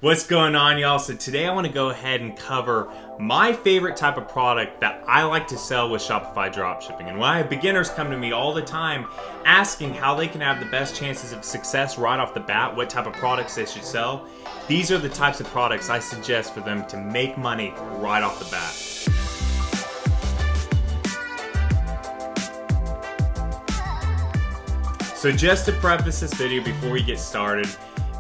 What's going on, y'all? So today I want to go ahead and cover my favorite type of product that I like to sell with Shopify Dropshipping. And when I have beginners come to me all the time asking how they can have the best chances of success right off the bat, what type of products they should sell, these are the types of products I suggest for them to make money right off the bat. So just to preface this video before we get started,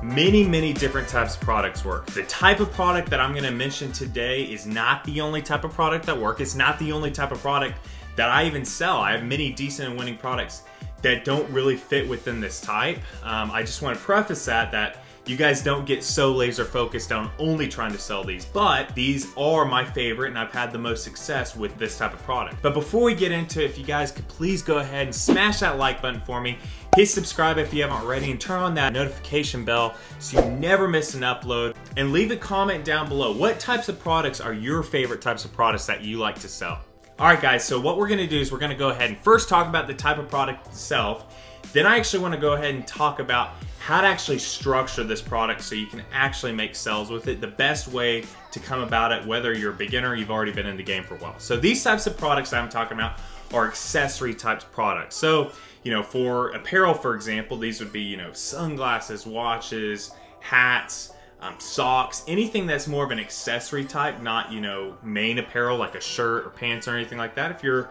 many different types of products work. The type of product that I'm going to mention today is not the only type of product that work. It's not the only type of product that I even sell. I have many decent and winning products that don't really fit within this type. I just want to preface that you guys don't get so laser focused on only trying to sell these, but these are my favorite and I've had the most success with this type of product. But before we get into it, if you guys could please go ahead and smash that like button for me, hit subscribe if you haven't already, and turn on that notification bell so you never miss an upload, and leave a comment down below. What types of products are your favorite types of products that you like to sell? Alright guys, so what we're going to do is we're going to go ahead and first talk about the type of product itself. Then I actually want to go ahead and talk about how to actually structure this product so you can actually make sales with it, the best way to come about it, whether you're a beginner or you've already been in the game for a while. So these types of products I'm talking about are accessory types products. So, you know, for apparel, for example, these would be, you know, sunglasses, watches, hats, socks, anything that's more of an accessory type, not, you know, main apparel like a shirt or pants or anything like that. If you're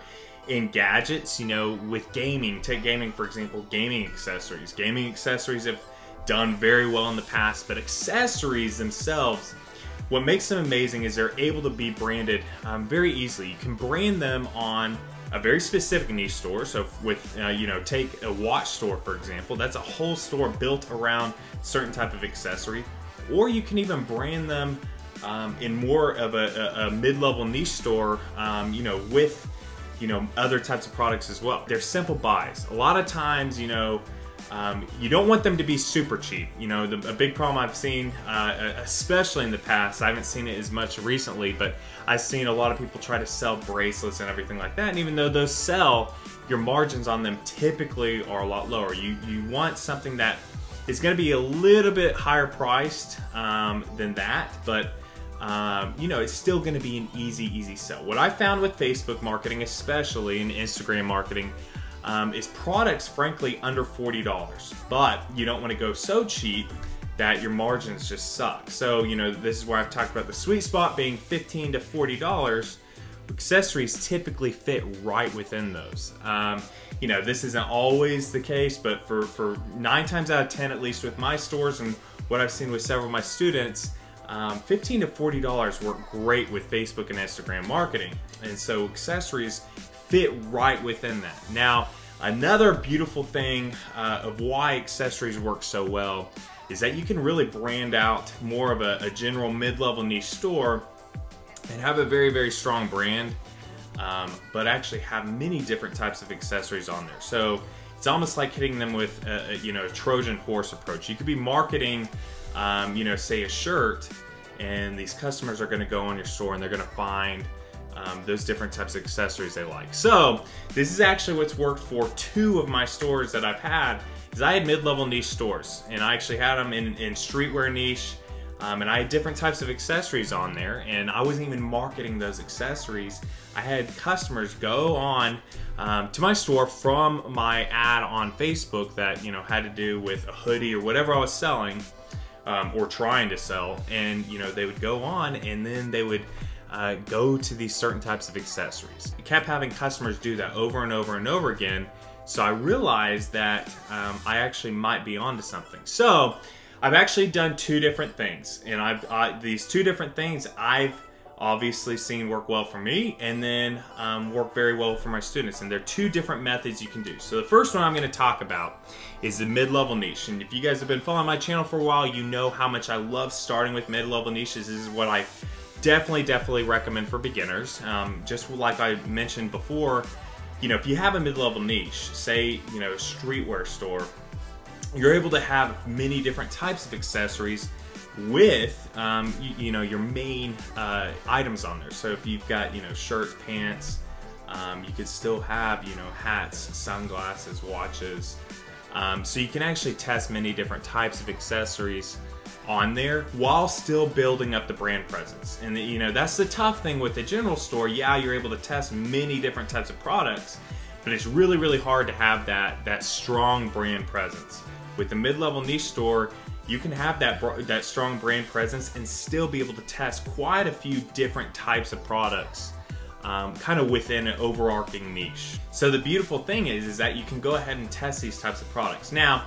in gadgets, you know, with gaming, take gaming for example, gaming accessories. Gaming accessories have done very well in the past, but accessories themselves, what makes them amazing is they're able to be branded very easily. You can brand them on a very specific niche store. So with, you know, take a watch store for example, that's a whole store built around certain type of accessory. Or you can even brand them in more of a mid-level niche store, you know, with, you know, other types of products as well. They're simple buys. A lot of times, you know, you don't want them to be super cheap. You know, a big problem I've seen, especially in the past, I haven't seen it as much recently, but I've seen a lot of people try to sell bracelets and everything like that. And even though those sell, your margins on them typically are a lot lower. You want something that is going to be a little bit higher priced than that, but you know, it's still going to be an easy sell. What I found with Facebook marketing, especially in Instagram marketing, is products frankly under $40, but you don't want to go so cheap that your margins just suck. So, you know, this is where I've talked about the sweet spot being $15 to $40. Accessories typically fit right within those. You know, this isn't always the case, but for 9 times out of 10, at least with my stores and what I've seen with several of my students, $15 to $40 work great with Facebook and Instagram marketing. And so accessories fit right within that. Now, another beautiful thing of why accessories work so well is that you can really brand out more of a general mid-level niche store and have a very strong brand, but actually have many different types of accessories on there. So it's almost like hitting them with you know, a Trojan horse approach. You could be marketing, you know, say a shirt, and these customers are going to go on your store and they're going to find those different types of accessories they like. So this is actually what's worked for 2 of my stores that I've had. Is I had mid-level niche stores, and I actually had them in streetwear niche, and I had different types of accessories on there, and I wasn't even marketing those accessories. I had customers go on to my store from my ad on Facebook that, you know, had to do with a hoodie or whatever I was selling or trying to sell, and, you know, they would go on and then they would go to these certain types of accessories. I kept having customers do that over and over again, so I realized that I actually might be onto something. So I've actually done 2 different things, and these 2 different things I've obviously seen work well for me, and then work very well for my students. And there are 2 different methods you can do. So the first one I'm going to talk about is the mid-level niche. And if you guys have been following my channel for a while, you know how much I love starting with mid-level niches. This is what I definitely recommend for beginners. Just like I mentioned before, you know, if you have a mid-level niche, say, you know, a streetwear store, you're able to have many different types of accessories with, you know, your main items on there. So if you've got, you know, shirts, pants, you could still have, you know, hats, sunglasses, watches. So you can actually test many different types of accessories on there while still building up the brand presence. And you know, that's the tough thing with the general store. Yeah, you're able to test many different types of products, but it's really, really hard to have that strong brand presence. With the mid-level niche store, you can have that strong brand presence and still be able to test quite a few different types of products, kind of within an overarching niche. So the beautiful thing is that you can go ahead and test these types of products. Now,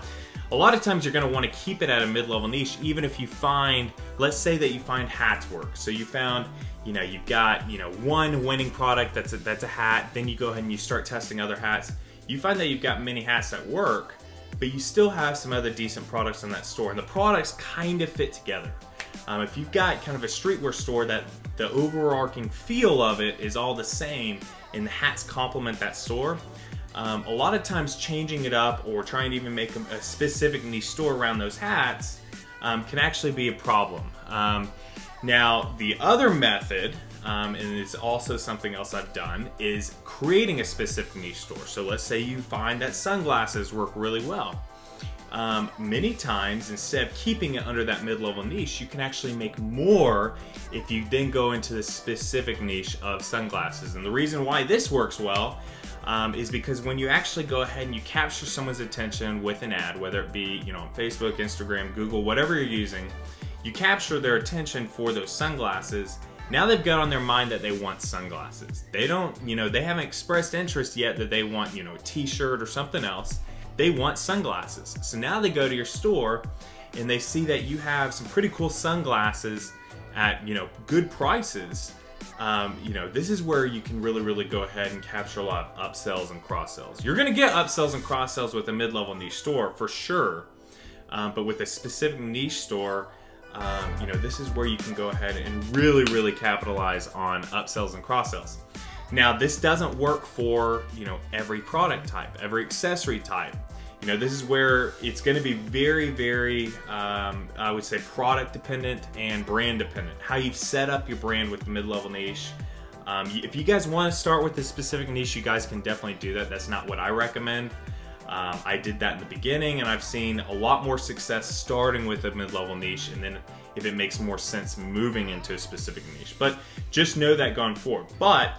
a lot of times you're going to want to keep it at a mid-level niche, even if you find, let's say that you find hats work. So you found, you know, you've got, you know, one winning product that's a hat, then you go ahead and you start testing other hats. You find that you've got many hats that work, but you still have some other decent products in that store, and the products kind of fit together. If you've got kind of a streetwear store that the overarching feel of it is all the same and the hats complement that store, a lot of times changing it up or trying to even make a specific niche store around those hats can actually be a problem. Now, the other method, and it's also something else I've done, is creating a specific niche store. So let's say you find that sunglasses work really well. Many times, instead of keeping it under that mid-level niche, you can actually make more if you then go into the specific niche of sunglasses. And the reason why this works well is because when you actually go ahead and you capture someone's attention with an ad, whether it be, you know, on Facebook, Instagram, Google, whatever you're using, you capture their attention for those sunglasses. Now they've got on their mind that they want sunglasses. They don't, you know, they haven't expressed interest yet that they want, you know, a t-shirt or something else. They want sunglasses. So now they go to your store and they see that you have some pretty cool sunglasses at, you know, good prices. You know, this is where you can really go ahead and capture a lot of upsells and cross-sells. You're gonna get upsells and cross-sells with a mid-level niche store for sure, but with a specific niche store, you know, this is where you can go ahead and really capitalize on upsells and cross-sells. Now, this doesn't work for, you know, every product type, every accessory type. You know, this is where it's going to be very, I would say, product dependent and brand dependent. How you've set up your brand with the mid-level niche. If you guys want to start with a specific niche, you guys can definitely do that. That's not what I recommend. I did that in the beginning, and I've seen a lot more success starting with a mid-level niche, and then if it makes more sense, moving into a specific niche. But just know that going forward. But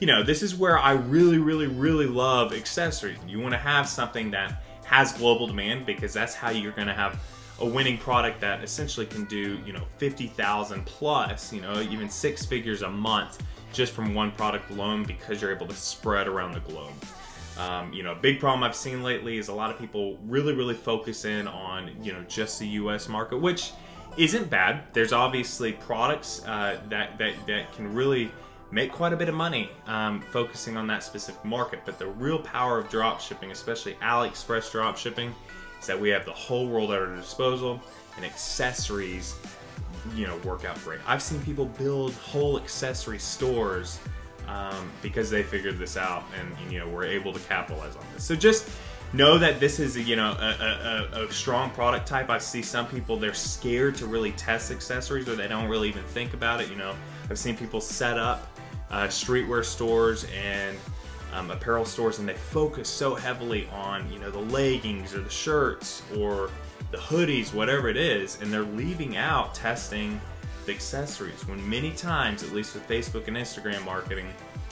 you know, this is where I really love accessories. You want to have something that has global demand, because that's how you're going to have a winning product that essentially can do, you know, 50,000 plus, you know, even 6 figures a month just from one product alone, because you're able to spread around the globe. You know, a big problem I've seen lately is a lot of people really focus in on, you know, just the US market, which isn't bad. There's obviously products that can really make quite a bit of money focusing on that specific market. But the real power of drop shipping, especially AliExpress drop shipping, is that we have the whole world at our disposal, and accessories, you know, work out great. I've seen people build whole accessory stores because they figured this out, and you know, we're able to capitalize on this. So just know that this is a, you know, a strong product type. I see some people, they're scared to really test accessories, or they don't really even think about it. You know, I've seen people set up streetwear stores and apparel stores, and they focus so heavily on, you know, the leggings or the shirts or the hoodies, whatever it is, and they're leaving out testing the accessories, when many times, at least with Facebook and Instagram marketing,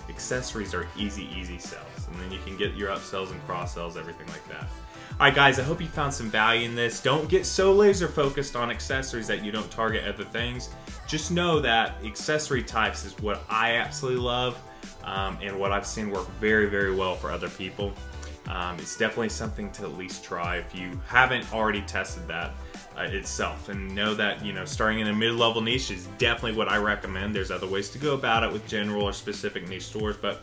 accessories are easy sells, and then you can get your upsells and cross sells, everything like that. Alright guys, I hope you found some value in this. Don't get so laser focused on accessories that you don't target other things. Just know that accessory types is what I absolutely love, and what I've seen work very well for other people. It's definitely something to at least try if you haven't already tested that itself, and know that, you know, starting in a mid-level niche is definitely what I recommend. There's other ways to go about it with general or specific niche stores, but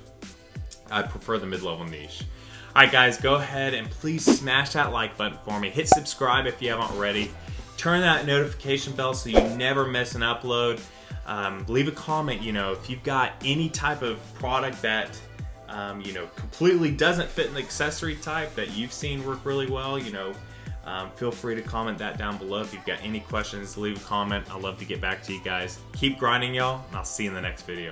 I prefer the mid-level niche. Alright guys, go ahead and please smash that like button for me. Hit subscribe if you haven't already. Turn that notification bell so you never miss an upload. Leave a comment, you know, if you've got any type of product that you know, completely doesn't fit an accessory type that you've seen work really well, you know, feel free to comment that down below. If you've got any questions, leave a comment. I'd love to get back to you guys. Keep grinding, y'all, and I'll see you in the next video.